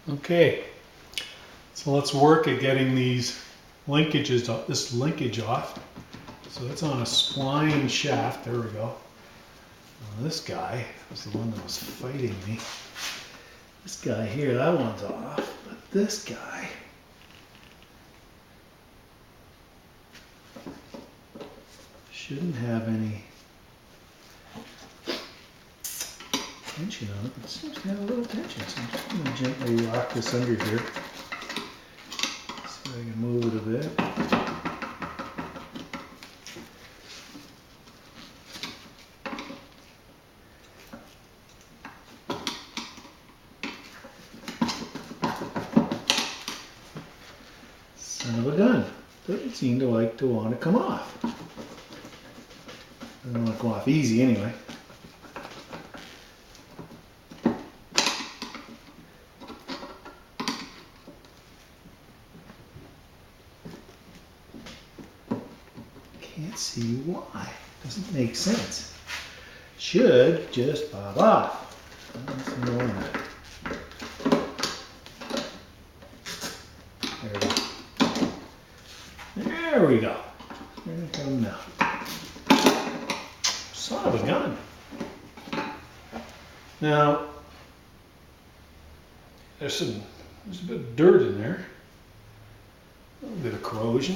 Okay, so let's work at getting these linkages, this linkage off. So it's on a spline shaft. There we go. Now this guy was the one that was fighting me. This guy here, that one's off, but this guy shouldn't have any tension on it, but it seems to have a little tension. So I'm just going to gently lock this under here. See if I can move it a bit. Son of a gun. Doesn't seem to want to come off. Doesn't want to come off easy anyway. Can't see why. Doesn't make sense. Should just pop off. That's no wonder. There we go. There we come now. Son of a gun. Now, there's a bit of dirt in there. A little bit of corrosion.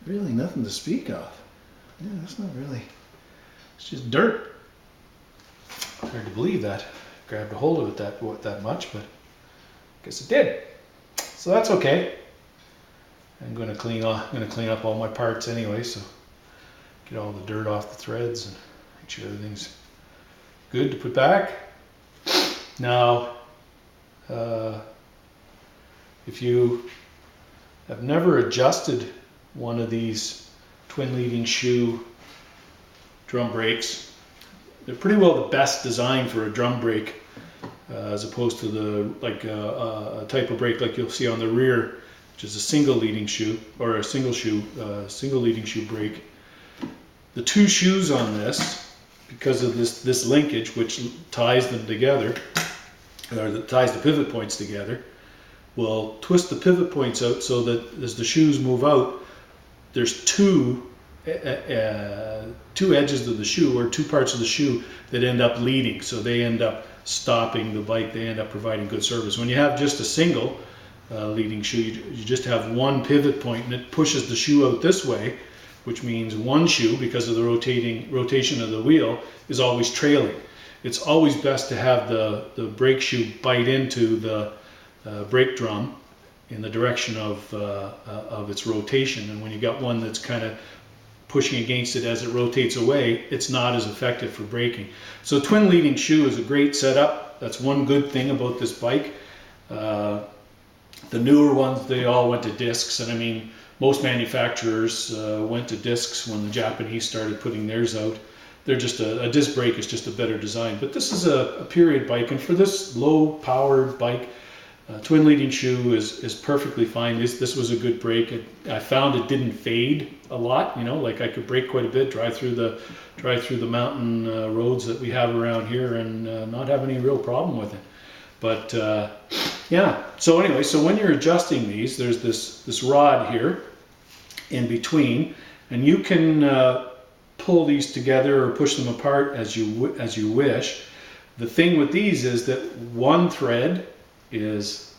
Really nothing to speak of. Yeah, that's not really, it's just dirt. Hard to believe that. Grabbed a hold of it that much, but I guess it did. So that's okay. I'm going to clean up all my parts anyway, so get all the dirt off the threads and make sure everything's good to put back. Now, if you have never adjusted one of these twin leading shoe drum brakes, they're pretty well the best design for a drum brake, as opposed to a type of brake like you'll see on the rear, which is a single leading shoe, or a single leading shoe brake. The two shoes on this, because of this linkage which ties them together, or that ties the pivot points together, will twist the pivot points out so that as the shoes move out, there's two edges of the shoe, or two parts of the shoe, that end up leading. So they end up stopping the bike, they end up providing good service. When you have just a single leading shoe, you just have one pivot point and it pushes the shoe out this way, which means one shoe, because of the rotation of the wheel, is always trailing. It's always best to have the brake shoe bite into the brake drum in the direction of its rotation, and when you got one that's kind of pushing against it as it rotates away, it's not as effective for braking. So twin leading shoe is a great setup. That's one good thing about this bike. The newer ones, they all went to discs, and I mean, most manufacturers went to discs when the Japanese started putting theirs out. They're just a disc brake is just a better design. But this is a period bike, and for this low powered bike, twin leading shoe is perfectly fine. This was a good brake. I found it didn't fade a lot. You know, like I could brake quite a bit, drive through the mountain roads that we have around here, and not have any real problem with it. But yeah. So anyway, so when you're adjusting these, there's this rod here in between, and you can pull these together or push them apart as you wish. The thing with these is that one thread is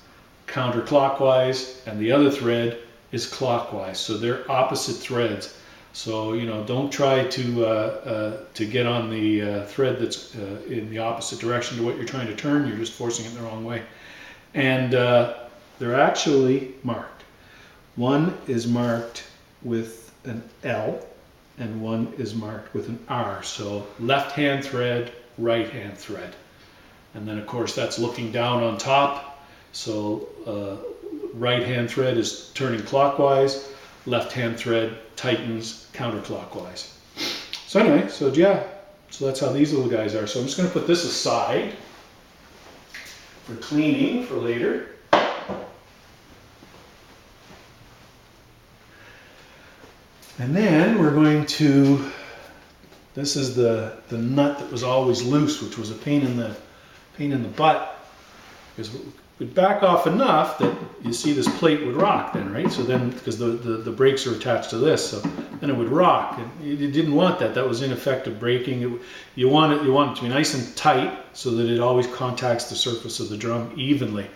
counterclockwise and the other thread is clockwise, so they're opposite threads. So you know, don't try to get on the thread that's in the opposite direction to what you're trying to turn. You're just forcing it the wrong way. And they're actually marked. One is marked with an L and one is marked with an R. So left hand thread, right hand thread. And then of course that's looking down on top. So right hand thread is turning clockwise, left hand thread tightens counterclockwise. So anyway, so yeah, so that's how these little guys are. So I'm just going to put this aside for cleaning for later. And then we're going to, this is the nut that was always loose, which was a pain in the butt. because it would back off enough that you see this plate would rock then, right? So then, because the brakes are attached to this, so then it would rock. And you didn't want that. That was ineffective braking. You want it to be nice and tight so that it always contacts the surface of the drum evenly.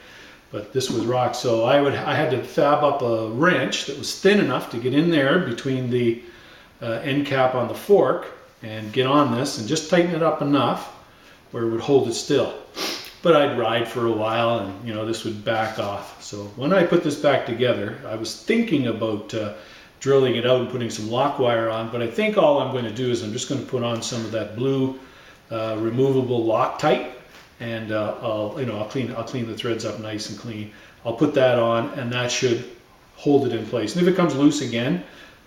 But this was rock, so I had to fab up a wrench that was thin enough to get in there between the end cap on the fork and get on this and just tighten it up enough where it would hold it still. But I'd ride for a while and, you know, this would back off. So when I put this back together, I was thinking about drilling it out and putting some lock wire on, but I think all I'm going to do is I'm just going to put on some of that blue removable Loctite, and I'll clean the threads up nice and clean. I'll put that on, and that should hold it in place. And if it comes loose again,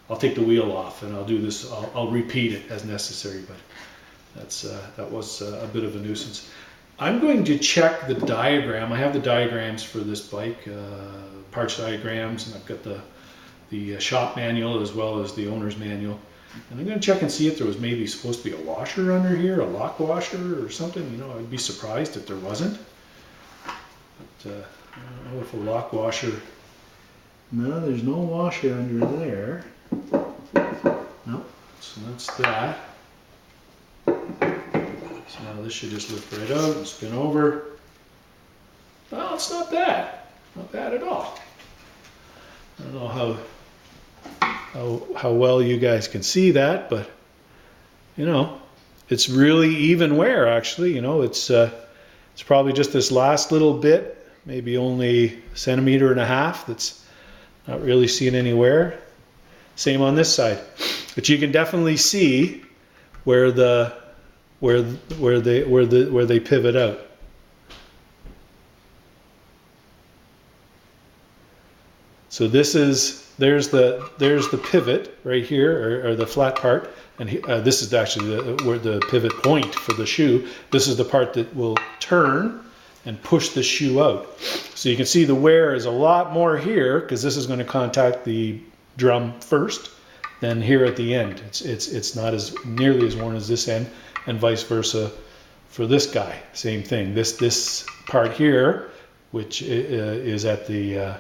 I'll take the wheel off and I'll do this. I'll repeat it as necessary, but that was a bit of a nuisance. I'm going to check the diagram. I have the diagrams for this bike, parts diagrams, and I've got the shop manual as well as the owner's manual. And I'm going to check and see if there was maybe supposed to be a washer under here, a lock washer or something. You know, I'd be surprised if there wasn't. But I don't know if a lock washer. No, there's no washer under there. No, so that's that. So now this should just lift right out and spin over. Well, it's not bad. Not bad at all. I don't know how well you guys can see that, but you know, it's really even wear actually. You know, it's probably just this last little bit, maybe only 1.5 centimeters that's not really seeing any wear. Same on this side, but you can definitely see where they pivot out. So there's the pivot right here, or the flat part, and this is actually where the pivot point for the shoe. This is the part that will turn and push the shoe out. So you can see the wear is a lot more here because this is going to contact the drum first, than here at the end. It's not as nearly as worn as this end, and vice versa for this guy. Same thing. This part here, which is at the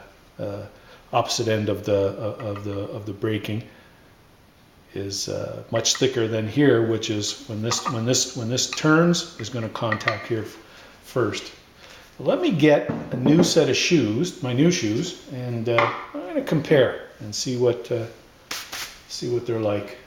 opposite end of the braking, is much thicker than here, which is when this turns is going to contact here first. Let me get a new set of shoes, my new shoes, and I'm going to compare and see what they're like.